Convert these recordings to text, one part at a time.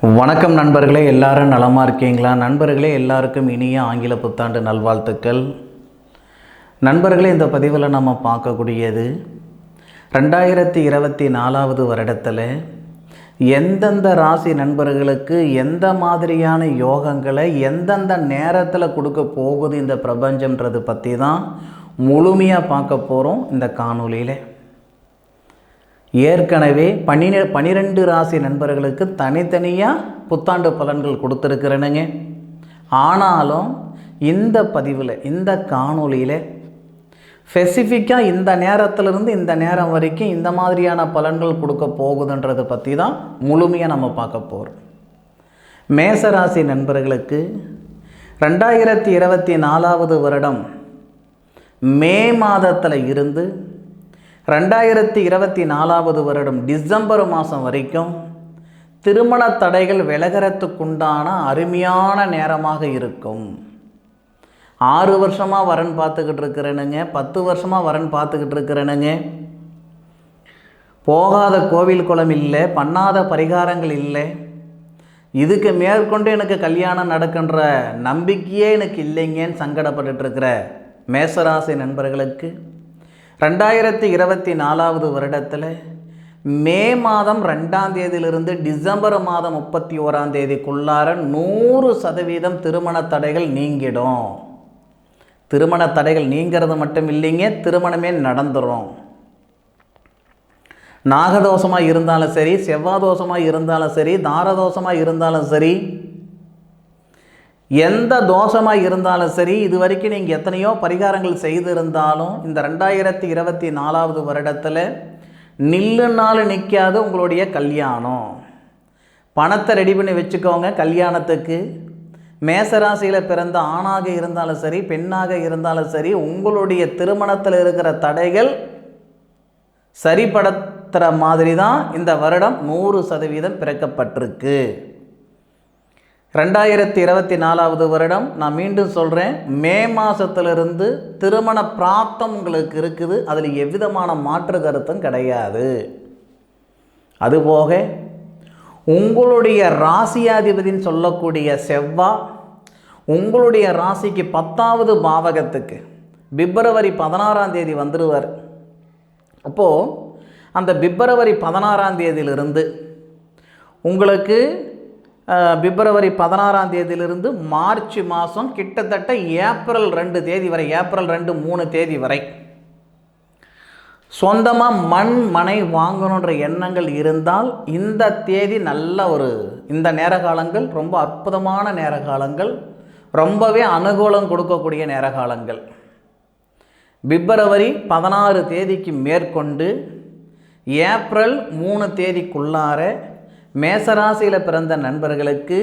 வணக்கம் நண்பர்களே, எல்லாரும் நலமாக இருக்கீங்களா? நண்பர்களே, எல்லாருக்கும் இனிய ஆங்கில புத்தாண்டு நல்வாழ்த்துக்கள். நண்பர்களே, இந்த பதிவில் நம்ம பார்க்கக்கூடியது 2024 வருடத்தில் எந்தெந்த ராசி நண்பர்களுக்கு எந்த மாதிரியான யோகங்களை எந்தெந்த நேரத்தில் கொடுக்க போகுது இந்த பிரபஞ்சம்ன்றது பற்றி தான் முழுமையாக பார்க்க போகிறோம் இந்த காணொலியில். ஏற்கனவே 12 ராசி நண்பர்களுக்கு தனித்தனியாக புத்தாண்டு பலன்கள் கொடுத்துருக்கிறேனுங்க. ஆனாலும் இந்த பதிவில் இந்த காணொலியில் ஸ்பெசிஃபிக்காக இந்த நேரத்திலிருந்து இந்த நேரம் வரைக்கும் இந்த மாதிரியான பலன்கள் கொடுக்க போகுதுன்றதை பற்றி தான் முழுமையாக நம்ம பார்க்க போகிறோம். மேசராசி நண்பர்களுக்கு 2024 வருடம் மே மாதத்தில் இருந்து 2024 வருடம் டிசம்பர் மாதம் வரைக்கும் திருமண தடைகள் விலகிறதுக்குண்டான அருமையான நேரமாக இருக்கும். 6 வருஷமாக வரன் பார்த்துக்கிட்டு இருக்கிறேனுங்க, 10 வருஷமாக வரன் பார்த்துக்கிட்டு இருக்கிறேனுங்க, போகாத கோவில் குளம் இல்லை, பண்ணாத பரிகாரங்கள் இல்லை, இதுக்கு மேற்கொண்டு எனக்கு கல்யாணம் நடக்கின்ற நம்பிக்கையே எனக்கு இல்லைங்கன்னு சங்கடப்பட்டு இருக்கிற மேசராசி நண்பர்களுக்கு 2024 வருடத்தில் மே மாதம் 2ஆம் தேதியிலிருந்து டிசம்பர் மாதம் 31ஆம் தேதிக்குள்ளார 100% திருமண தடைகள் நீங்கிடும். திருமண தடைகள் நீங்கிறது மட்டும் இல்லைங்க, திருமணமே நடந்துடும். நாகதோஷமாக இருந்தாலும் சரி, செவ்வாதோஷமாக இருந்தாலும் சரி, தாரதோஷமாக இருந்தாலும் சரி, எந்த தோஷமாக இருந்தாலும் சரி, இது வரைக்கும் நீங்கள் எத்தனையோ பரிகாரங்கள் செய்திருந்தாலும் இந்த 2024 வருடத்தில் நில்லுனாலும் நிற்காது உங்களுடைய கல்யாணம். பணத்தை ரெடி பண்ணி வச்சுக்கோங்க கல்யாணத்துக்கு. மேசராசியில் பிறந்த ஆணாக இருந்தாலும் சரி, பெண்ணாக இருந்தாலும் சரி, உங்களுடைய திருமணத்தில் இருக்கிற தடைகள் சரிப்படுத்துகிற மாதிரி தான் இந்த வருடம் 100% பிறக்கப்பட்டிருக்கு. 2024 வருடம் நான் மீண்டும் சொல்கிறேன், மே மாதத்திலிருந்து திருமண பிராப்தம் உங்களுக்கு இருக்குது. அதில் எவ்விதமான மாற்று கருத்தும் கிடையாது. அதுபோக உங்களுடைய ராசியாதிபதின்னு சொல்லக்கூடிய செவ்வாய் உங்களுடைய ராசிக்கு 10வது பாவகத்துக்கு பிப்ரவரி 16ஆம் தேதி வந்துடுவார். அப்போது அந்த பிப்ரவரி 16ஆம் தேதியிலிருந்து உங்களுக்கு பிப்ரவரி 16ஆம் தேதியிலிருந்து மார்ச் மாதம் கிட்டத்தட்ட ஏப்ரல் 2 தேதி வரை, ஏப்ரல் 2, 3 தேதி வரை சொந்தமாக மண் மனை வாங்கணுன்ற எண்ணங்கள் இருந்தால் இந்த தேதி நல்ல இந்த நேர காலங்கள் ரொம்ப அற்புதமான நேர காலங்கள், ரொம்பவே அனுகூலம் கொடுக்கக்கூடிய நேர காலங்கள். பிப்ரவரி 16 தேதிக்கு மேற்கொண்டு ஏப்ரல் 3 தேதிக்குள்ளார மேசராசியில் பிறந்த நண்பர்களுக்கு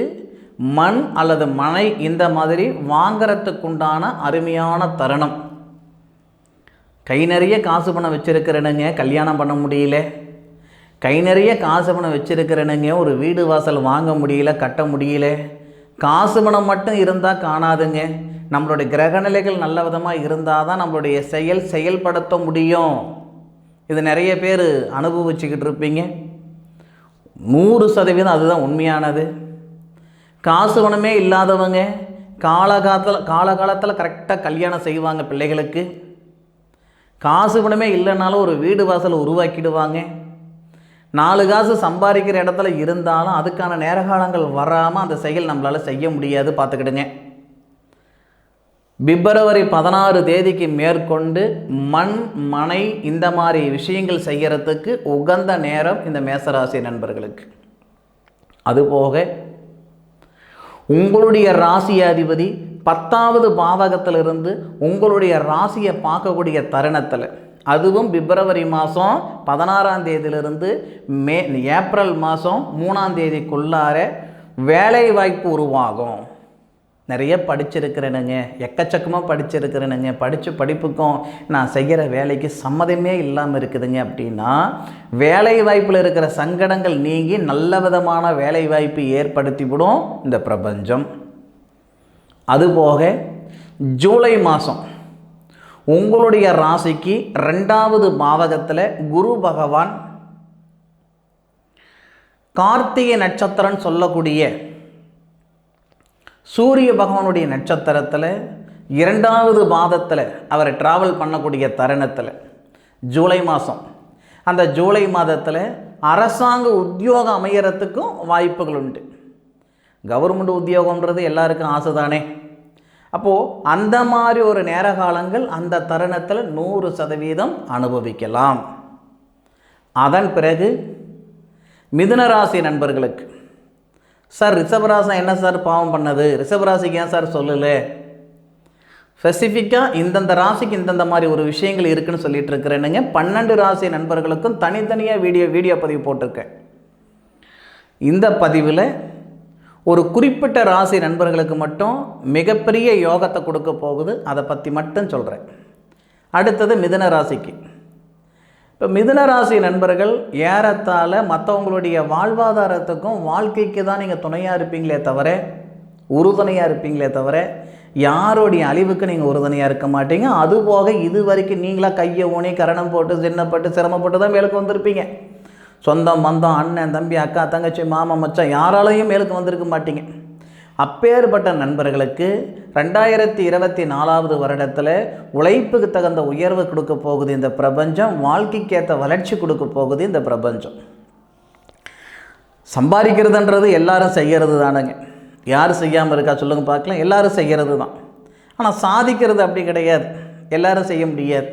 மண் அல்லது மனை இந்த மாதிரி வாங்கிறதுக்குண்டான அருமையான தருணம். கை நிறைய காசு பணம் வச்சுருக்கிறேனுங்க, கல்யாணம் பண்ண முடியல, கை நிறைய காசு பணம் வச்சுருக்கிறேனுங்க, ஒரு வீடு வாசல் வாங்க முடியல, கட்ட முடியல, காசு பணம் மட்டும் இருந்தால் காணாதுங்க, நம்மளுடைய கிரகநிலைகள் நல்ல விதமாக இருந்தால் தான் நம்மளுடைய செயல்படுத்த முடியும். இது நிறைய பேர் அனுபவிச்சுக்கிட்டு இருப்பீங்க. 100% அதுதான் உண்மையானது. காசு பணமே இல்லாதவங்க காலகாலத்தில் கரெக்டாக கல்யாணம் செய்வாங்க பிள்ளைகளுக்கு. காசு பணமே இல்லைனாலும் ஒரு வீடு வாசல் உருவாக்கிடுவாங்க. 4 காசு சம்பாதிக்கிற இடத்துல இருந்தாலும் அதுக்கான நேரகாலங்கள் வராமல் அந்த செயல் நம்மளால் செய்ய முடியாது. பார்த்துக்கிடுங்க. பிப்ரவரி 16 தேதிக்கு மேற்கொண்டு மண் மனை இந்த மாதிரி விஷயங்கள் செய்கிறதுக்கு உகந்த நேரம் இந்த மேசராசி நண்பர்களுக்கு. அதுபோக உங்களுடைய ராசியாதிபதி 10வது பாவகத்திலிருந்து உங்களுடைய ராசியை பார்க்கக்கூடிய தருணத்தில், அதுவும் பிப்ரவரி மாதம் 16ஆம் தேதியிலிருந்து ஏப்ரல் மாதம் 3ஆம் தேதிக்குள்ளார வேலை வாய்ப்பு உருவாகும். நிறைய படிச்சிருக்கிறேனுங்க, எக்கச்சக்கமாக படிச்சிருக்கிறேனுங்க, படிப்புக்கும் நான் செய்கிற வேலைக்கு சம்மதமே இல்லாமல் இருக்குதுங்க அப்படின்னா வேலை வாய்ப்பில் இருக்கிற சங்கடங்கள் நீங்கி நல்ல விதமான வேலை வாய்ப்பு ஏற்படுத்திவிடும் இந்த பிரபஞ்சம். அதுபோக ஜூலை மாதம் உங்களுடைய ராசிக்கு 2வது பாவகத்தில் குரு பகவான் கார்த்திகை நட்சத்திரம்னு சொல்லக்கூடிய சூரிய பகவானுடைய நட்சத்திரத்தில் 2வது பாதத்தில் அவர் ட்ராவல் பண்ணக்கூடிய தருணத்தில் ஜூலை மாதம், அந்த ஜூலை மாதத்தில் அரசாங்க உத்தியோகம் அமையறதுக்கும் வாய்ப்புகள் உண்டு. கவர்மெண்ட் உத்தியோகம்ன்றது எல்லாருக்கும் ஆசை தானே. அப்போது அந்த மாதிரி ஒரு நேர காலங்கள் அந்த தருணத்தில் 100% அனுபவிக்கலாம். அதன் பிறகு மிதுனராசி நண்பர்களுக்கு, சார் ரிஷபராசி என்ன சார் பாவம் பண்ணது, ரிஷபராசிக்கு ஏன் சார் சொல்லலை, ஸ்பெசிஃபிக்காக இந்தந்த ராசிக்கு இந்தந்த மாதிரி ஒரு விஷயங்கள் இருக்குதுன்னு சொல்லிட்டு இருக்கிறேனுங்க. 12 ராசி நண்பர்களுக்கும் தனித்தனியாக வீடியோ பதிவு போட்டிருக்கேன். இந்த பதிவில் ஒரு குறிப்பிட்ட ராசி நண்பர்களுக்கு மட்டும் மிகப்பெரிய யோகத்தை கொடுக்க போகுது, அதை பற்றி மட்டும் சொல்கிறேன். அடுத்தது மிதுன ராசிக்கு. இப்போ மிதுன ராசி நண்பர்கள் ஏறத்தாழ மற்றவங்களுடைய வாழ்வாதாரத்துக்கும் வாழ்க்கைக்கு தான் நீங்கள் துணையாக இருப்பீங்களே தவிர, உறுதுணையாக இருப்பீங்களே தவிர, யாருடைய அழிவுக்கு நீங்கள் உறுதுணையாக இருக்க மாட்டீங்க. அதுபோக இது வரைக்கும் நீங்களாக கையை ஊனி கரணம் போட்டு சின்னப்பட்டு சிரமப்பட்டு தான் மேலுக்கு வந்திருப்பீங்க. சொந்தம் பந்தம், அண்ணன் தம்பி அக்கா தங்கச்சி மாமா மச்சான் யாராலையும் மேலுக்கு வந்திருக்க மாட்டீங்க. அப்பேற்பட்ட நண்பர்களுக்கு 2024 வருடத்தில் உழைப்புக்கு தகுந்த உயர்வு கொடுக்க போகுது இந்த பிரபஞ்சம். வாழ்க்கைக்கேற்ற வளர்ச்சி கொடுக்க போகுது இந்த பிரபஞ்சம். சம்பாதிக்கிறதுன்றது எல்லாரும் செய்கிறது தானுங்க. யார் செய்யாமல் இருக்கா சொல்லுங்கள் பார்க்கலாம். எல்லாரும் செய்கிறது தான். ஆனால் சாதிக்கிறது அப்படி கிடையாது. எல்லாரும் செய்ய முடியாது.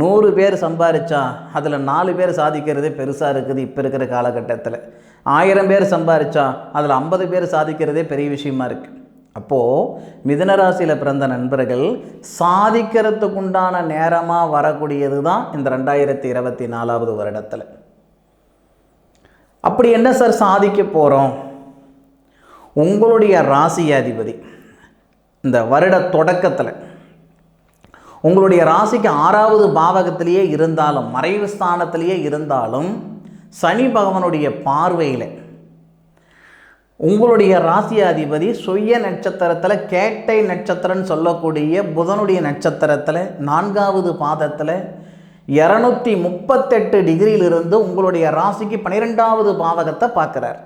100 பேர் சம்பாதிச்சா அதில் 4 பேர் சாதிக்கிறதே பெருசாக இருக்குது இப்போ இருக்கிற காலகட்டத்தில். 1000 பேர் சம்பாதிச்சா அதில் 50 பேர் சாதிக்கிறதே பெரிய விஷயமா இருக்குது. அப்போது மிதுனராசியில் பிறந்த நண்பர்கள் சாதிக்கிறதுக்குண்டான நேரமாக வரக்கூடியது தான் இந்த 2024 வருடத்தில். அப்படி என்ன சார் சாதிக்க போகிறோம்? உங்களுடைய ராசியாதிபதி இந்த வருட தொடக்கத்தில் உங்களுடைய ராசிக்கு 6வது பாவகத்திலேயே இருந்தாலும், மறைவு ஸ்தானத்திலேயே இருந்தாலும், சனி பகவானுடைய பார்வையில் உங்களுடைய ராசியாதிபதி சுய நட்சத்திரத்தில் கேட்டை நட்சத்திரம்னு சொல்லக்கூடிய புதனுடைய நட்சத்திரத்தில் 4வது பாதத்தில் 238 டிகிரியிலிருந்து உங்களுடைய ராசிக்கு 12வது பாவகத்தை பார்க்குறார்.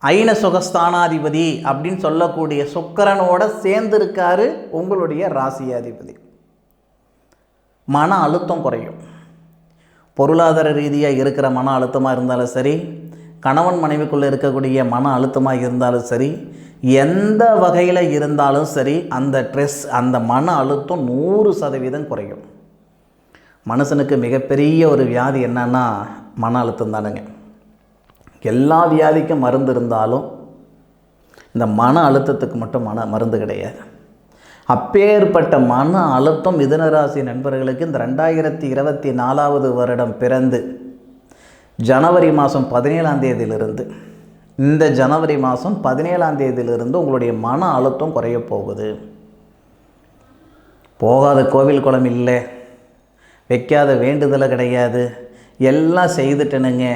ஐன சுகஸ்தானாதிபதி அப்படின்னு சொல்லக்கூடிய சுக்கிரனோட சேர்ந்து இருக்காரு உங்களுடைய ராசியாதிபதி. மன அழுத்தம் குறையும். பொருளாதார ரீதியாக இருக்கிற மன அழுத்தமாக இருந்தாலும் சரி, கணவன் மனைவிக்குள்ளே இருக்கக்கூடிய மன அழுத்தமாக இருந்தாலும் சரி, எந்த வகையில் இருந்தாலும் சரி, அந்த ஸ்ட்ரெஸ் அந்த மன அழுத்தம் 100% குறையும். மனுஷனுக்கு மிகப்பெரிய ஒரு வியாதி என்னன்னா மன அழுத்தம் தானுங்க. எல்லா வியாதிக்கும் மருந்து இருந்தாலும் இந்த மன அழுத்தத்துக்கு மட்டும் மருந்து கிடையாது. அப்பேற்பட்ட மன அழுத்தம் மிதுனராசி நண்பர்களுக்கு இந்த 2024 வருடம் பிறந்து ஜனவரி மாதம் 17ஆம் தேதியிலிருந்து, இந்த ஜனவரி மாதம் 17ஆம் தேதியிலிருந்து உங்களுடைய மன அழுத்தம் குறைய போகுது. போகாத கோவில் குளம் இல்லை, வைக்காத வேண்டுதலை கிடையாது, எல்லாம் செய்துட்டேனுங்க,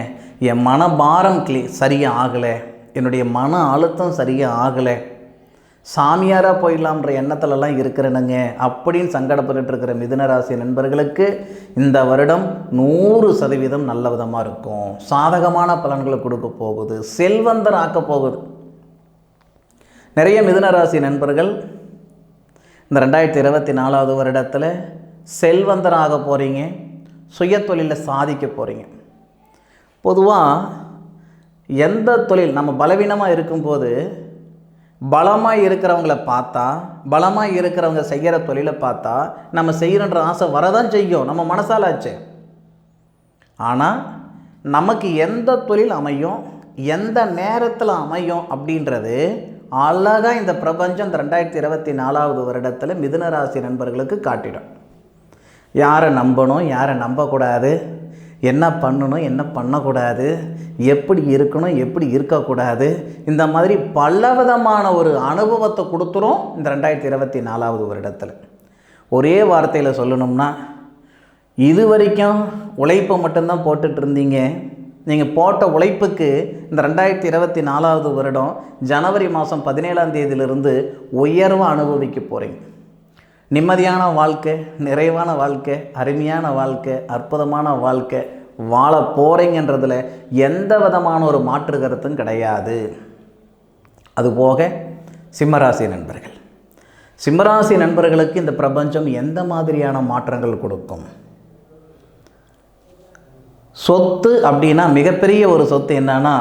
என் மனபாரம் சரியாக ஆகலை, என்னுடைய மன அழுத்தம் சரியாக ஆகலை, சாமியாராக போயிடலாம்ன்ற எண்ணத்துலலாம் இருக்கிறேனுங்க அப்படின்னு சங்கடப்பட்டு இருக்கிற மிதுனராசி நண்பர்களுக்கு இந்த வருடம் 100% நல்ல விதமாக இருக்கும். சாதகமான பலன்களை கொடுக்க போகுது. செல்வந்தர் ஆக்க போகுது. நிறைய மிதுனராசி நண்பர்கள் இந்த 2024 வருடத்தில் செல்வந்தராக போகிறீங்க. சுய தொழிலில் சாதிக்க போகிறீங்க. பொதுவாக எந்த தொழில் நம்ம பலவீனமாக இருக்கும்போது பலமாக இருக்கிறவங்கள பார்த்தா, பலமாக இருக்கிறவங்க செய்கிற தொழிலை பார்த்தா நம்ம செய்யணுன்ற ஆசை வரதான் செய்யும், நம்ம மனசாலாச்சு. ஆனால் நமக்கு எந்த தொழில் அமையும், எந்த நேரத்தில் அமையும் அப்படின்றது அழகாக இந்த பிரபஞ்சம் இந்த 2024 வருடத்தில் மிதுனராசி நண்பர்களுக்கு காட்டிடும். யாரை நம்பணும், யாரை நம்பக்கூடாது, என்ன பண்ணணும், என்ன பண்ணக்கூடாது, எப்படி இருக்கணும், எப்படி இருக்கக்கூடாது, இந்த மாதிரி பலவிதமான ஒரு அனுபவத்தை கொடுத்துரும் இந்த 2024 வருடத்தில். ஒரே வார்த்தையில் சொல்லணும்னா, இது வரைக்கும் உழைப்பை மட்டும்தான் போட்டுட்டு இருந்தீங்க. நீங்கள் போட்ட உழைப்புக்கு இந்த 2024 வருடம் ஜனவரி மாதம் 17ஆம் தேதியிலிருந்து உயர்வாக அனுபவிக்க போகிறீங்க. நிம்மதியான வாழ்க்கை, நிறைவான வாழ்க்கை, அருமையான வாழ்க்கை, அற்புதமான வாழ்க்கை, வாழ போகிறீங்கன்றதில் எந்த விதமான ஒரு மாற்று கருத்தும் கிடையாது. அதுபோக சிம்மராசி நண்பர்கள், சிம்மராசி நண்பர்களுக்கு இந்த பிரபஞ்சம் எந்த மாதிரியான மாற்றங்கள் கொடுக்கும்? சொத்து அப்படின்னா மிகப்பெரிய ஒரு சொத்து என்னன்னா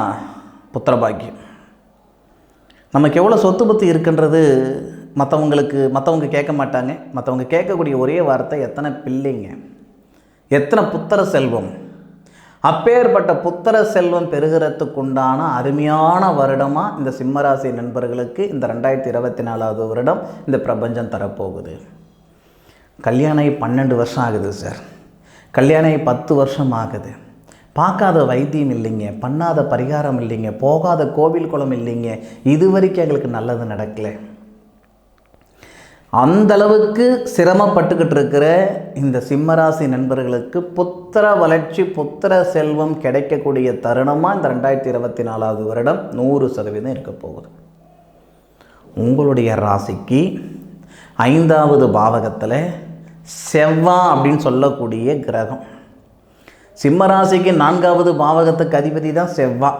புத்திரபாக்கியம். நமக்கு எவ்வளோ சொத்து பற்றி இருக்குன்றது மற்றவங்க கேட்க மாட்டாங்க. மற்றவங்க கேட்கக்கூடிய ஒரே வார்த்தை எத்தனை பிள்ளைங்க, எத்தனை புத்திர செல்வம். அப்பேற்பட்ட புத்திர செல்வம் பெறுகிறதுக்குண்டான அருமையான வருடமாக இந்த சிம்மராசி நண்பர்களுக்கு இந்த 2024 வருடம் இந்த பிரபஞ்சம் தரப்போகுது. கல்யாணம் 12 வருஷம் ஆகுது சார், கல்யாணம் 10 வருஷம் ஆகுது, பார்க்காத வைத்தியம் இல்லைங்க, பண்ணாத பரிகாரம் இல்லைங்க, போகாத கோவில் குளம் இல்லைங்க, இது வரைக்கும் எங்களுக்கு நல்லது நடக்கலை. அந்தளவுக்கு சிரமப்பட்டுக்கிட்டு இருக்கிற இந்த சிம்மராசி நண்பர்களுக்கு புத்திர வளர்ச்சி, புத்திர செல்வம் கிடைக்கக்கூடிய தருணமாக இந்த 2024 வருடம் 100% இருக்க போகுது. உங்களுடைய ராசிக்கு 5வது பாவகத்தில் செவ்வாய் அப்படின்னு சொல்லக்கூடிய கிரகம். சிம்ம ராசிக்கு 4வது பாவகத்துக்கு அதிபதி தான் செவ்வாய்.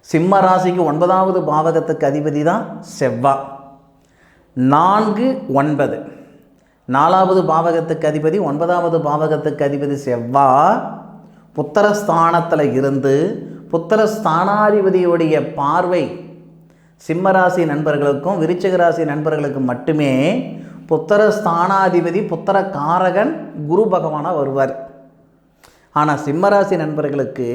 சிம்ம ராசிக்கு 9வது பாவகத்துக்கு அதிபதி தான் செவ்வாய். 4, 9 4வது பாவகத்துக்கு அதிபதி, 9வது பாவகத்துக்கு அதிபதி செவ்வாய் புத்திரஸ்தானத்தில் இருந்து புத்திரஸ்தானாதிபதியுடைய பார்வை சிம்மராசி நண்பர்களுக்கும் விருச்சிக ராசி நண்பர்களுக்கு மட்டுமே புத்திரஸ்தானாதிபதி புத்திர காரகன் குரு பகவானாக வருவார். ஆனால் சிம்மராசி நண்பர்களுக்கு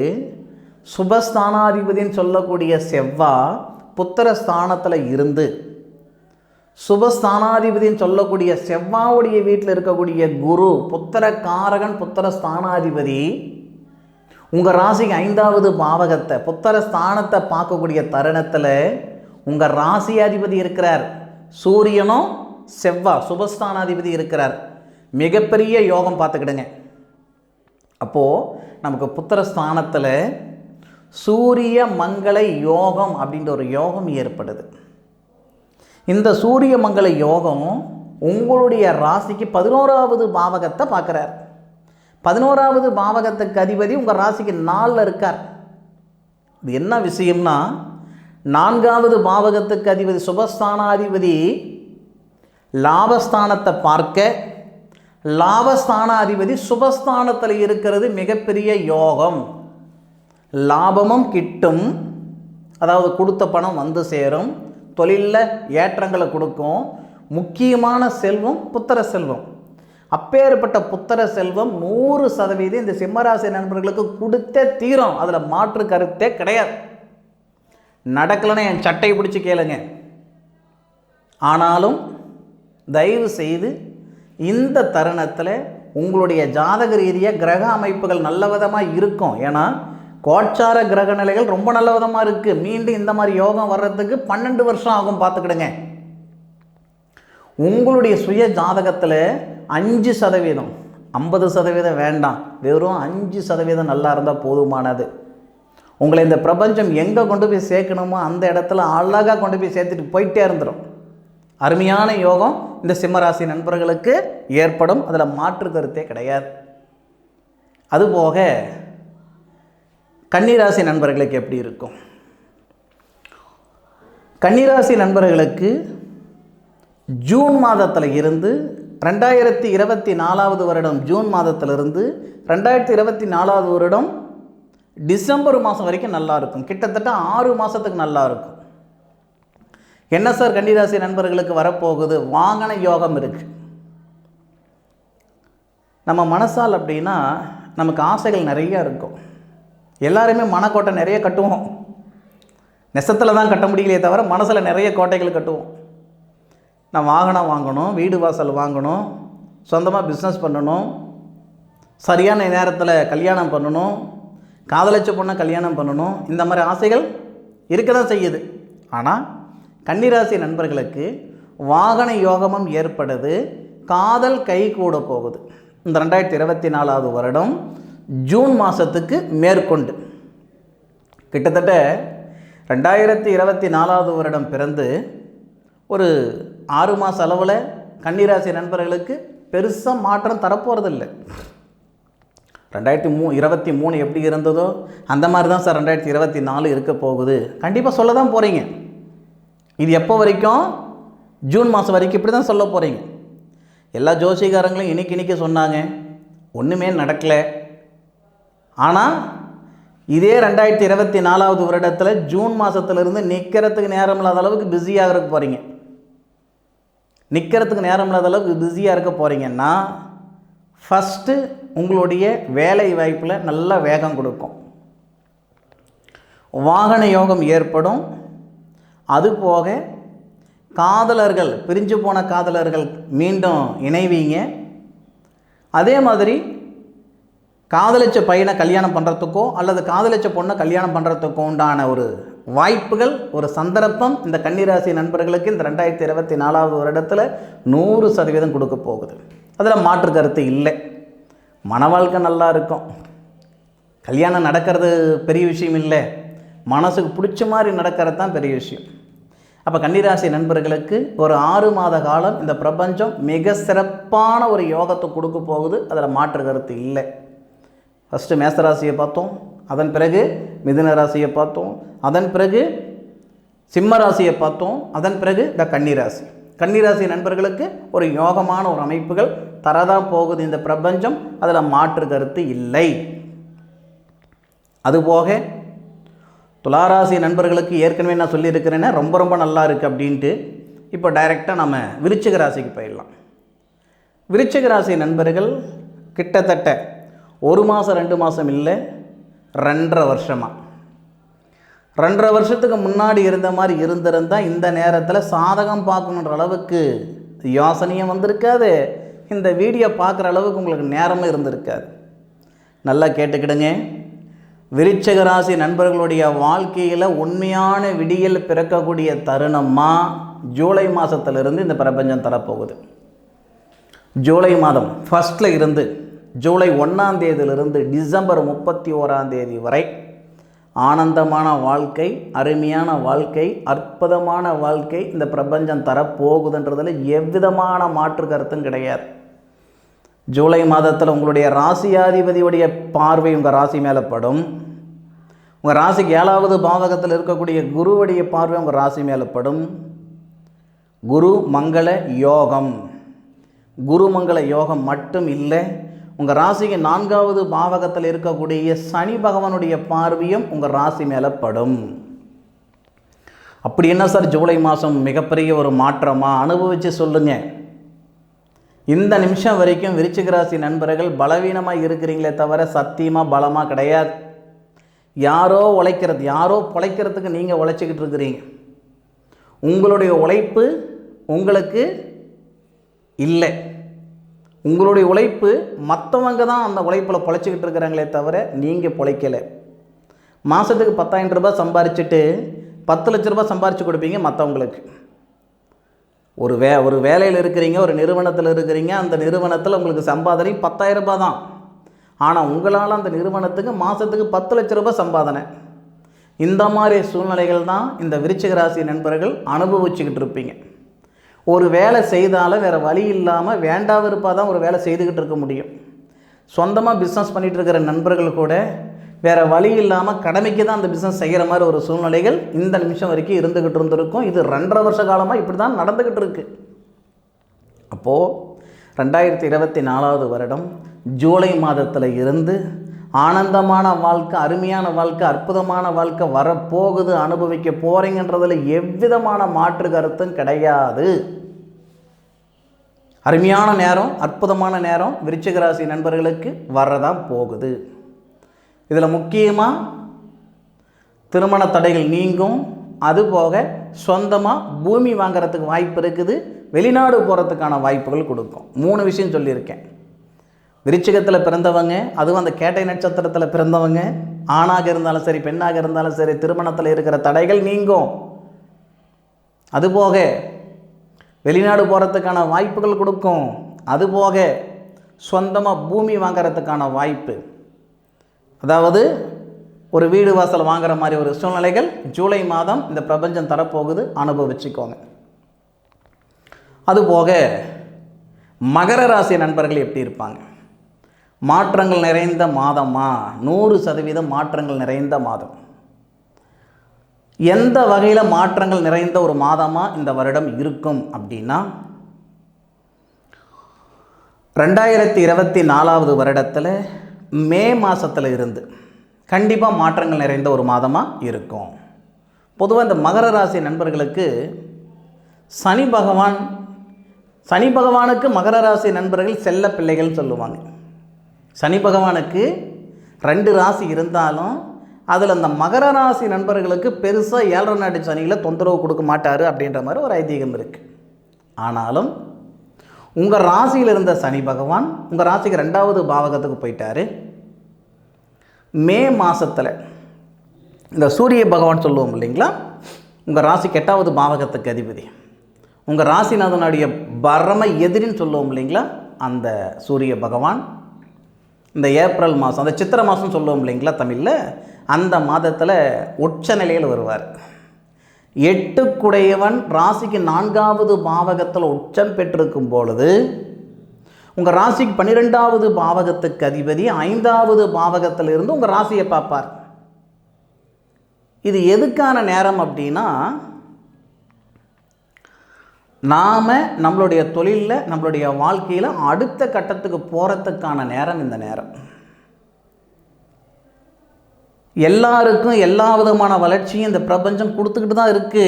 சுபஸ்தானாதிபதின்னு சொல்லக்கூடிய செவ்வாய் புத்திரஸ்தானத்தில் இருந்து சுபஸ்தானாதிபதின்னு சொல்லக்கூடிய செவ்வாவுடைய வீட்டில் இருக்கக்கூடிய குரு புத்திர காரகன் புத்திர ஸ்தானாதிபதி உங்கள் ராசிக்கு 5வது பாவகத்தை புத்திர ஸ்தானத்தை பார்க்கக்கூடிய தருணத்தில் உங்கள் ராசி அதிபதி இருக்கிறார். சூரியனும் செவ்வாய் சுபஸ்தானாதிபதி இருக்கிறார். மிகப்பெரிய யோகம் பார்த்துக்கிடுங்க. அப்போது நமக்கு புத்திரஸ்தானத்தில் சூரிய மங்கள யோகம் அப்படின்ற ஒரு யோகம் ஏற்படுது. இந்த சூரிய மங்கள யோகம் உங்களுடைய ராசிக்கு 11வது பாவகத்தை பார்க்குறார். 11வது பாவகத்துக்கு அதிபதி உங்கள் ராசிக்கு 4ல் இருக்கார். இது என்ன விஷயம்னா, 4வது பாவகத்துக்கு அதிபதி சுபஸ்தானாதிபதி லாபஸ்தானத்தை பார்க்க, லாபஸ்தானாதிபதி சுபஸ்தானத்தில் இருக்கிறது மிகப்பெரிய யோகம். லாபமும் கிட்டும், அதாவது கொடுத்த பணம் வந்து சேரும், தொழிலில் ஏற்றங்களை கொடுக்கும். முக்கியமான செல்வம் புத்திர செல்வம். அப்பேற்பட்ட புத்திர செல்வம் 100% இந்த சிம்மராசி நண்பர்களுக்கு கொடுத்தே தீரும். அதில் மாற்று கருத்தே கிடையாது. நடக்கலைன்னா என் சட்டையை பிடிச்சி கேளுங்க. ஆனாலும் தயவு செய்து இந்த தருணத்தில் உங்களுடைய ஜாதக ரீதியாக கிரக அமைப்புகள் நல்ல விதமாக இருக்கும். ஏன்னா கோச்சார கிரக நிலைகள் ரொம்ப நல்ல விதமாக இருக்குது. மீண்டும் இந்த மாதிரி யோகம் வர்றதுக்கு 12 வருஷம் ஆகும். பார்த்துக்கிடுங்க. உங்களுடைய சுய ஜாதகத்தில் 5%, 50% வேண்டாம், வெறும் 5% நல்லா இருந்தால் போதுமானது. உங்களை இந்த பிரபஞ்சம் எங்கே கொண்டு போய் சேர்க்கணுமோ அந்த இடத்துல அழகாக கொண்டு போய் சேர்த்துட்டு போயிட்டே இருந்துடும். அருமையான யோகம் இந்த சிம்மராசி நண்பர்களுக்கு ஏற்படும். அதில் மாற்று கருத்தே கிடையாது. அதுபோக கன்னிராசி நண்பர்களுக்கு எப்படி இருக்கும்? கன்னிராசி நண்பர்களுக்கு ஜூன் மாதத்தில் இருந்து 2024 வருடம் ஜூன் மாதத்திலிருந்து 2024 வருடம் டிசம்பர் மாதம் வரைக்கும் நல்லா இருக்கும். கிட்டத்தட்ட 6 மாதத்துக்கு நல்லா இருக்கும். என்ன சார் கன்னிராசி நண்பர்களுக்கு வரப்போகுது? வாகன யோகம் இருக்குது. நம்ம மனசால் அப்படின்னா நமக்கு ஆசைகள் நிறைய இருக்கும். எல்லாருமே மனக்கோட்டை நிறைய கட்டுவோம். நெசத்தில் தான் கட்ட முடியலையே தவிர மனசில் நிறைய கோட்டைகள் கட்டுவோம். நான் வாகனம் வாங்கணும், வீடு வாசல் வாங்கணும், சொந்தமாக பிஸ்னஸ் பண்ணணும், சரியான நேரத்தில் கல்யாணம் பண்ணணும், காதலிச்ச பொண்ணை கல்யாணம் பண்ணணும், இந்த மாதிரி ஆசைகள் இருக்க தான் செய்யுது. ஆனால் கன்னிராசி நண்பர்களுக்கு வாகன யோகமும் ஏற்படுது. காதல் கை கூட போகுது. இந்த 2024 வருடம் ஜூன் மாதத்துக்கு மேற்கொண்டு கிட்டத்தட்ட 2024 வருடம் பிறந்து ஒரு 6 மாத அளவில் கன்னிராசி நண்பர்களுக்கு பெருசாக மாற்றம் தரப்போகிறதில்லை. 2023 எப்படி இருந்ததோ அந்த மாதிரி தான் சார் 2024 இருக்க போகுது. கண்டிப்பாக சொல்ல தான் போகிறீங்க. இது எப்போ வரைக்கும்? ஜூன் மாதம் வரைக்கும் இப்படி தான் சொல்ல போகிறீங்க. எல்லா ஜோசிகாரங்களும் இன்னைக்கு சொன்னாங்க, ஒன்றுமே நடக்கலை. ஆனால் இதே 2024 வருடத்தில் ஜூன் மாதத்துலேருந்து நிற்கிறதுக்கு நேரம் இல்லாத அளவுக்கு பிஸியாக இருக்க போகிறீங்க. நிற்கிறதுக்கு நேரம் இல்லாத அளவுக்கு பிஸியாக இருக்க போகிறீங்கன்னா, ஃபஸ்ட்டு உங்களுடைய வேலை வாய்ப்பில் நல்ல வேகம் கொடுக்கும். வாகன யோகம் ஏற்படும். அதுபோக காதலர்கள், பிரிஞ்சு போன காதலர்கள் மீண்டும் இணைவீங்க. அதே மாதிரி காதலிச்ச பையனை கல்யாணம் பண்ணுறதுக்கோ அல்லது காதலிச்ச பொண்ணை கல்யாணம் பண்ணுறதுக்கோ உண்டான ஒரு வாய்ப்புகள், ஒரு சந்தர்ப்பம் இந்த கன்னிராசி நண்பர்களுக்கு இந்த 2024 வருடத்தில் 100% கொடுக்க போகுது. அதில் மாற்று கருத்து இல்லை. மன வாழ்க்கை நல்லா இருக்கும். கல்யாணம் நடக்கிறது பெரிய விஷயம் இல்லை, மனசுக்கு பிடிச்ச மாதிரி நடக்கிறது தான் பெரிய விஷயம். அப்போ கன்னிராசி நண்பர்களுக்கு ஒரு 6 மாத காலம் இந்த பிரபஞ்சம் மிக சிறப்பான ஒரு யோகத்தை கொடுக்க போகுது. அதில் மாற்று கருத்து இல்லை. ஃபஸ்ட்டு மேசராசியை பார்த்தோம், அதன் பிறகு மிதுன ராசியை பார்த்தோம், அதன் பிறகு சிம்ம ராசியை பார்த்தோம், அதன் பிறகு இந்த கன்னிராசி. கன்னிராசி நண்பர்களுக்கு ஒரு யோகமான ஒரு அமைப்புகள் தரதான் போகுது இந்த பிரபஞ்சம். அதில் மாற்று கருத்து இல்லை. அதுபோக துளாராசி நண்பர்களுக்கு ஏற்கனவே நான் சொல்லியிருக்கிறேன்னா ரொம்ப நல்லா இருக்குது அப்படின்ட்டு. இப்போ டைரெக்டாக நம்ம விருச்சிக ராசிக்கு போயிடலாம். விருச்சிக ராசி நண்பர்கள் கிட்டத்தட்ட 1 மாதம் 2 மாதம் இல்லை, 2.5 வருஷமாக 2.5 வருஷத்துக்கு முன்னாடி இருந்த மாதிரி இருந்திருந்தால் இந்த நேரத்தில் சாதகம் பார்க்கணுன்ற அளவுக்கு யோசனையும் வந்திருக்காது. இந்த வீடியோ பார்க்குற அளவுக்கு உங்களுக்கு நேரமும் இருந்திருக்காது. நல்லா கேட்டுக்கிடுங்க. விருச்சிக ராசி நண்பர்களுடைய வாழ்க்கையில் உண்மையான விடியல் பிறக்கக்கூடிய தருணமாக ஜூலை மாதத்திலிருந்து இந்த பிரபஞ்சம் தரப்போகுது. ஜூலை மாதம் ஃபஸ்ட்டில் இருந்து ஜூலை 1ஆம் தேதியிலிருந்து டிசம்பர் 31ஆம் தேதி வரை ஆனந்தமான வாழ்க்கை, அருமையான வாழ்க்கை, அற்புதமான வாழ்க்கை இந்த பிரபஞ்சம் தரப்போகுதுன்றதில் எவ்விதமான மாற்று கருத்தும் கிடையாது. ஜூலை மாதத்தில் உங்களுடைய ராசியாதிபதியுடைய பார்வை உங்கள் ராசி மேலே படும். உங்கள் ராசிக்கு 7வது பாவகத்தில் இருக்கக்கூடிய குருவுடைய பார்வை உங்கள் ராசி மேலே படும். குரு மங்கள யோகம். குரு மங்கள யோகம் மட்டும் இல்லை, உங்கள் ராசிக்கு 4வது பாவகத்தில் இருக்கக்கூடிய சனி பகவானுடைய பார்வையும் உங்கள் ராசி மேலே படும். அப்படி என்ன சார் ஜூலை மாதம் மிகப்பெரிய ஒரு மாற்றமாக அனுபவித்து சொல்லுங்கள். இந்த நிமிஷம் வரைக்கும் விருச்சிக ராசி நண்பர்கள் பலவீனமாக இருக்கிறீங்களே தவிர சத்தியமாக பலமாக கிடையாது. யாரோ உழைக்கிறது, யாரோ பிழைக்கிறதுக்கு நீங்கள் உழைச்சிக்கிட்டு இருக்கிறீங்க. உங்களுடைய உழைப்பு உங்களுக்கு இல்லை. உங்களுடைய உழைப்பு மற்றவங்க தான் அந்த உழைப்பில் பொழைச்சிக்கிட்டு இருக்கிறாங்களே தவிர நீங்கள் பொழைக்கலை. மாதத்துக்கு 10,000 ரூபாய் சம்பாரிச்சுட்டு 10 லட்ச ரூபாய் சம்பாரித்து கொடுப்பீங்க மற்றவங்களுக்கு. ஒரு வேலையில் இருக்கிறீங்க, ஒரு நிறுவனத்தில் இருக்கிறீங்க, அந்த நிறுவனத்தில் உங்களுக்கு சம்பாதனை 10,000 ரூபாய் தான். ஆனால் உங்களால் அந்த நிறுவனத்துக்கு மாதத்துக்கு 10 லட்ச ரூபாய் சம்பாதனை. இந்த மாதிரி சூழ்நிலைகள் தான் இந்த விருச்சிக ராசி நண்பர்கள் அனுபவிச்சுக்கிட்டு இருப்பீங்க. ஒரு வேலை செய்தாலும் வேறு வழி இல்லாமல் வேண்டா விருப்பாக தான் ஒரு வேலை செய்துக்கிட்டு இருக்க முடியும். சொந்தமாக பிஸ்னஸ் பண்ணிகிட்டு இருக்கிற நண்பர்கள் கூட வேறு வழி இல்லாமல் கடமைக்கு தான் அந்த பிஸ்னஸ் செய்கிற மாதிரி ஒரு சூழ்நிலைகள் இந்த நிமிஷம் வரைக்கும் இருந்துக்கிட்டு இருந்திருக்கும். இது 2.5 வருஷ காலமாக இப்படி தான் நடந்துக்கிட்டு இருக்கு. அப்போது 2024 வருடம் ஜூலை மாதத்தில் இருந்து ஆனந்தமான வாழ்க்கை, அருமையான வாழ்க்கை, அற்புதமான வாழ்க்கை வரப்போகுது, அனுபவிக்க போகிறீங்கன்றதில் எவ்விதமான மாற்று கருத்தும் கிடையாது. அருமையான நேரம், அற்புதமான நேரம் விருச்சிக ராசி நண்பர்களுக்கு வரதான் போகுது. இதில் முக்கியமாக திருமண தடைகள் நீங்கும். அதுபோக சொந்தமாக பூமி வாங்கிறதுக்கு வாய்ப்பு இருக்குது. வெளிநாடு போகிறதுக்கான வாய்ப்புகள் கொடுக்கும். 3 விஷயம் சொல்லியிருக்கேன். விருச்சிகத்தில் பிறந்தவங்க, அதுவும் அந்த கேட்டை நட்சத்திரத்தில் பிறந்தவங்க, ஆணாக இருந்தாலும் சரி பெண்ணாக இருந்தாலும் சரி திருமணத்தில் இருக்கிற தடைகள் நீங்கும். அதுபோக வெளிநாடு போகிறதுக்கான வாய்ப்புகள் கொடுக்கும். அதுபோக சொந்தமாக பூமி வாங்கிறதுக்கான வாய்ப்பு, அதாவது ஒரு வீடு வாசல் வாங்குற மாதிரி ஒரு சூழ்நிலைகள் ஜூலை மாதம் இந்த பிரபஞ்சம் தரப்போகுது, அனுபவிச்சுக்கோங்க. அதுபோக மகர ராசி நண்பர்கள் எப்படி இருப்பாங்க? மாற்றங்கள் நிறைந்த மாதமா? 100% மாற்றங்கள் நிறைந்த மாதம். எந்த வகையில் மாற்றங்கள் நிறைந்த ஒரு மாதமாக இந்த வருடம் இருக்கும் அப்படின்னா, 2024 வருடத்தில் மே மாதத்தில் இருந்து கண்டிப்பாக மாற்றங்கள் நிறைந்த ஒரு மாதமாக இருக்கும். பொதுவாக இந்த மகர ராசி நண்பர்களுக்கு சனி பகவானுக்கு மகர ராசி நண்பர்கள் செல்ல பிள்ளைகள் சொல்லுவாங்க. சனி பகவானுக்கு 2 ராசி இருந்தாலும் அதில் அந்த மகர ராசி நண்பர்களுக்கு பெருசாக 7.5 நாட்டு சனியில் தொந்தரவு கொடுக்க மாட்டார் அப்படின்ற மாதிரி ஒரு ஐதீகம் இருக்குது. ஆனாலும் உங்கள் ராசியில் இருந்த சனி பகவான் உங்கள் ராசிக்கு 2வது பாவகத்துக்கு போயிட்டார். மே மாதத்தில் இந்த சூரிய பகவான் சொல்லுவோம் இல்லைங்களா, உங்கள் ராசிக்கு 8வது பாவகத்துக்கு அதிபதி, உங்கள் ராசிநாதனுடைய பரம எதிரின்னு சொல்லுவோம் இல்லைங்களா, அந்த சூரிய பகவான் இந்த ஏப்ரல் மாதம், அந்த சித்திரை மாதம் சொல்லுவோம் இல்லைங்களா தமிழில், அந்த மாதத்தில் உச்ச நிலையில் வருவார். 8 ராசிக்கு 4வது பாவகத்தில் உச்சம் பெற்றிருக்கும் பொழுது உங்கள் ராசிக்கு 12வது பாவகத்துக்கு அதிபதி 5வது பாவகத்தில் இருந்து உங்கள் ராசியை பார்ப்பார். இது எதுக்கான நேரம் அப்படின்னா, நாம் நம்மளுடைய தொழிலில் நம்மளுடைய வாழ்க்கையில் அடுத்த கட்டத்துக்கு போகிறதுக்கான நேரம் இந்த நேரம். எல்லாருக்கும் எல்லா விதமான வளர்ச்சியும் இந்த பிரபஞ்சம் கொடுத்துக்கிட்டு தான் இருக்குது.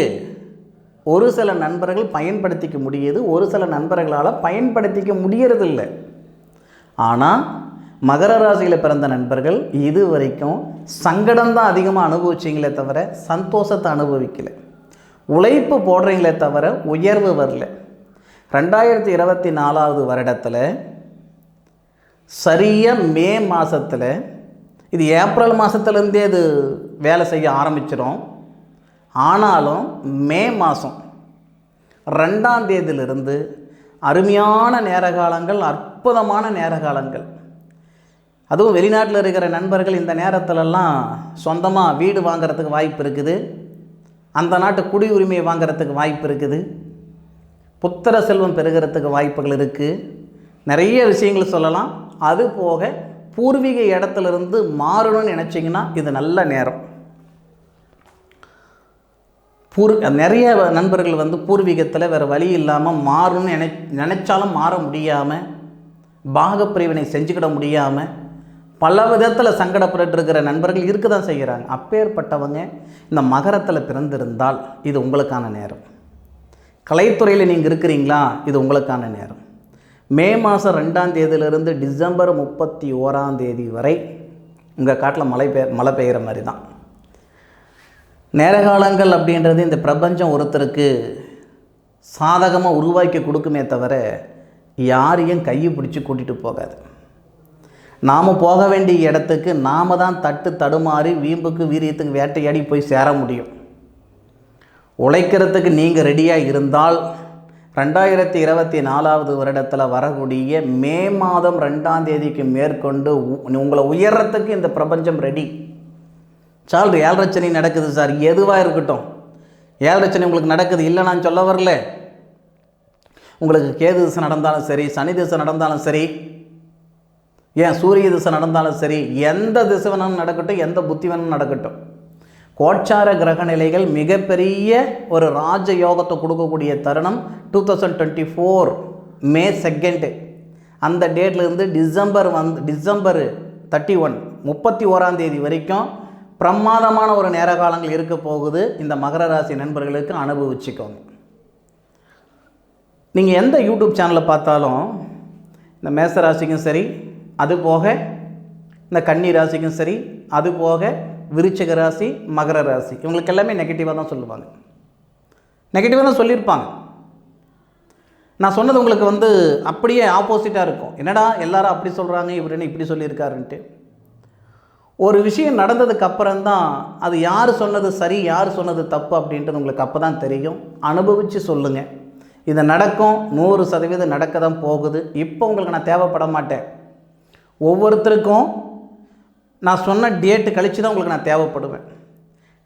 ஒரு சில நண்பர்கள் பயன்படுத்திக்க முடியுது, ஒரு சில நண்பர்களால் பயன்படுத்திக்க முடியறதில்லை. ஆனால் மகர ராசியில் பிறந்த நண்பர்கள் இது வரைக்கும் சங்கடம் தான் அதிகமாக அனுபவிச்சிங்களே தவிர சந்தோஷத்தை அனுபவிக்கலை. உழைப்பு போடுறீங்களே தவிர உயர்வு வரல. 2024 வருடத்தில் சரியாக மே மாதத்தில், இது ஏப்ரல் மாதத்துலேருந்தே இது வேலை செய்ய ஆரம்பிச்சிடும். ஆனாலும் மே மாதம் 2ஆம் தேதியிலிருந்து அருமையான நேர காலங்கள், அற்புதமான நேர காலங்கள். அதுவும் வெளிநாட்டில் இருக்கிற நண்பர்கள் இந்த நேரத்திலலாம் சொந்தமாக வீடு வாங்கிறதுக்கு வாய்ப்பு இருக்குது, அந்த நாட்டு குடியுரிமையை வாங்கிறதுக்கு வாய்ப்பு இருக்குது, புத்திர செல்வம் பெறுகிறதுக்கு வாய்ப்புகள் இருக்குது, நிறைய விஷயங்கள் சொல்லலாம். அது போக பூர்வீக இடத்துலேருந்து மாறணும்னு நினச்சிங்கன்னா இது நல்ல நேரம். நிறைய நண்பர்கள் பூர்வீகத்தில் வேறு வழி இல்லாமல் மாறணும்னு நினச்சாலும் மாற முடியாமல், பாகப்பிரிவினை செஞ்சுக்கிட முடியாமல் பல விதத்தில் சங்கடப்பட்டுருக்கிற நண்பர்கள் இருக்க தான் செய்கிறாங்க. அப்பேற்பட்டவங்க இந்த மகரத்தில் பிறந்திருந்தால் இது உங்களுக்கான நேரம். கலைத்துறையில் நீங்கள் இருக்கிறீங்களா, இது உங்களுக்கான நேரம். மே மாதம் 2ஆம் தேதியிலிருந்து டிசம்பர் 31ஆம் தேதி வரை உங்கள் காட்டில் மழை பெய்கிற மாதிரி தான் நேரகாலங்கள் அப்படின்றது. இந்த பிரபஞ்சம் ஒருத்தருக்கு சாதகமாக உருவாக்கி கொடுக்குமே தவிர யாரையும் கையை பிடிச்சி கூட்டிகிட்டு போகாது. நாம் போக வேண்டிய இடத்துக்கு நாம் தான் தடுமாறி வீம்புக்கு வீரியத்துக்கு வேட்டையாடி போய் சேர முடியும். உழைக்கிறதுக்கு நீங்கள் ரெடியாக இருந்தால் 2024 வருடத்தில் வரக்கூடிய மே மாதம் 2ஆம் தேதிக்கு மேற்கொண்டு உங்களை உயர்றதுக்கு இந்த பிரபஞ்சம் ரெடி. சார் 7.5 சனி நடக்குது சார், எதுவாக இருக்கட்டும் 7.5 சனி உங்களுக்கு நடக்குது இல்லை நான் சொல்ல வரல. உங்களுக்கு கேது திசை நடந்தாலும் சரி, சனி திசை நடந்தாலும் சரி, ஏன் சூரிய திசை நடந்தாலும் சரி, எந்த திசை வேணாலும் நடக்கட்டும், எந்த புத்தி வேணாலும் நடக்கட்டும், கோச்சார கிரக நிலைகள் மிகப்பெரிய ஒரு ராஜ யோகத்தை கொடுக்கக்கூடிய தருணம் 2024 மே 2 அந்த டேட்லேருந்து டிசம்பர் 31ஆம் தேதி வரைக்கும் பிரமாதமான ஒரு நேர காலங்கள் இருக்க போகுது. இந்த மகர ராசி நண்பர்களுக்கு அனுபவிச்சுக்கோங்க. நீங்கள் எந்த யூடியூப் சேனலை பார்த்தாலும் இந்த மேச ராசிக்கும் சரி, அது போக இந்த கன்னி ராசிக்கும் சரி, அது போக விருச்சிக ராசி, மகர ராசி, இவங்களுக்கு எல்லாமே நெகட்டிவாக தான் சொல்லுவாங்க, நெகட்டிவாக தான் சொல்லியிருப்பாங்க. நான் சொன்னது உங்களுக்கு அப்படியே ஆப்போசிட்டாக இருக்கும். என்னடா எல்லாரும் அப்படி சொல்கிறாங்க, இவர் என்ன இப்படி சொல்லியிருக்காருன்ட்டு. ஒரு விஷயம் நடந்ததுக்கு அப்புறம்தான் அது யார் சொன்னது சரி, யார் சொன்னது தப்பு அப்படின்றது உங்களுக்கு அப்போ தான் தெரியும். அனுபவித்து சொல்லுங்கள். இது நடக்கும், 100% நடக்க தான் போகுது. இப்போ உங்களுக்கு நான் தேவைப்பட மாட்டேன். ஒவ்வொருத்தருக்கும் நான் சொன்ன டேட்டு கழித்து தான் உங்களுக்கு நான் தேவைப்படுவேன்.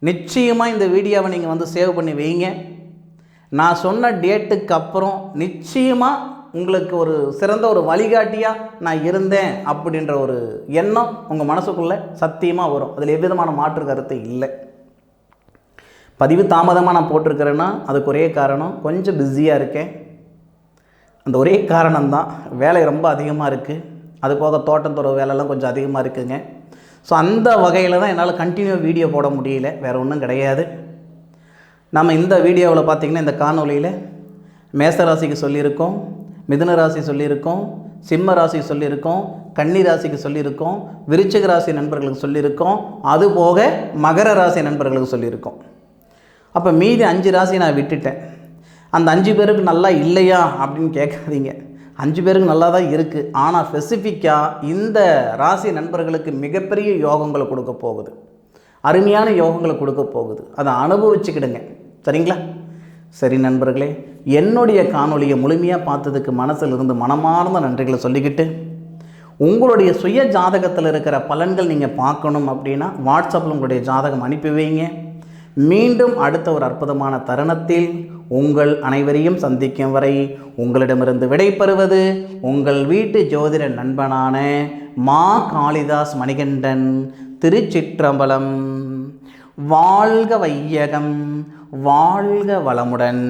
நிச்சயமாக இந்த வீடியோவை நீங்கள் சேவ் பண்ணி வைங்க. நான் சொன்ன டேட்டுக்கு அப்புறம் நிச்சயமாக உங்களுக்கு ஒரு சிறந்த ஒரு வழிகாட்டியாக நான் இருந்தேன் அப்படின்ற ஒரு எண்ணம் உங்கள் மனசுக்குள்ளே சத்தியமாக வரும். அதில் எவ்விதமான மாற்று கருத்து இல்லை. பதிவு தாமதமாக நான் போட்டிருக்கிறேன்னா அதுக்கு ஒரே காரணம், கொஞ்சம் பிஸியாக இருக்கேன். அந்த ஒரே காரணம்தான். வேலை ரொம்ப அதிகமாக இருக்குது. அது போக தோட்டத்துறவு வேலைலாம் கொஞ்சம் அதிகமாக இருக்குங்க. ஸோ அந்த வகையில் தான் என்னால் கண்டினியூ வீடியோ போட முடியல, வேறு ஒன்றும் கிடையாது. நம்ம இந்த வீடியோவில் பார்த்திங்கன்னா, இந்த காணொலியில் மேச ராசிக்கு சொல்லியிருக்கோம், மிதுன ராசி சொல்லியிருக்கோம், சிம்ம ராசி சொல்லியிருக்கோம், கன்னி ராசிக்கு சொல்லியிருக்கோம், விருச்சிக ராசி நண்பர்களுக்கு சொல்லியிருக்கோம், அதுபோக மகர ராசி நண்பர்களுக்கு சொல்லியிருக்கோம். அப்போ மீதி 5 ராசி நான் விட்டுட்டேன். அந்த 5 பேருக்கு நல்லா இல்லையா அப்படின்னு கேட்காதீங்க. 5 பேருக்கு நல்லா தான் இருக்குது. ஆனால் ஸ்பெசிஃபிக்காக இந்த ராசி நண்பர்களுக்கு மிகப்பெரிய யோகங்களை கொடுக்க போகுது, அருமையான யோகங்களை கொடுக்க போகுது. அதை அனுபவிச்சுக்கிடுங்க, சரிங்களா? சரி நண்பர்களே, என்னுடைய காணொலியை முழுமையாக பார்த்ததுக்கு மனசில் இருந்து மனமார்ந்த நன்றிகளை சொல்லிக்கிட்டு, உங்களுடைய சுய ஜாதகத்தில் இருக்கிற பலன்கள் நீங்கள் பார்க்கணும் அப்படின்னா வாட்ஸ்அப்பில் உங்களுடைய ஜாதகம் அனுப்பி வைங்க. மீண்டும் அடுத்த ஒரு அற்புதமான தருணத்தில் உங்கள் அனைவரையும் சந்திக்கும் வரை உங்களிடமிருந்து விடைபெறுவது உங்கள் வீட்டு ஜோதிட நண்பனான மா காளிதாஸ் மணிகண்டன். திருச்சிற்றம்பலம். வாழ்க வையகம், வாழ்க வளமுடன்.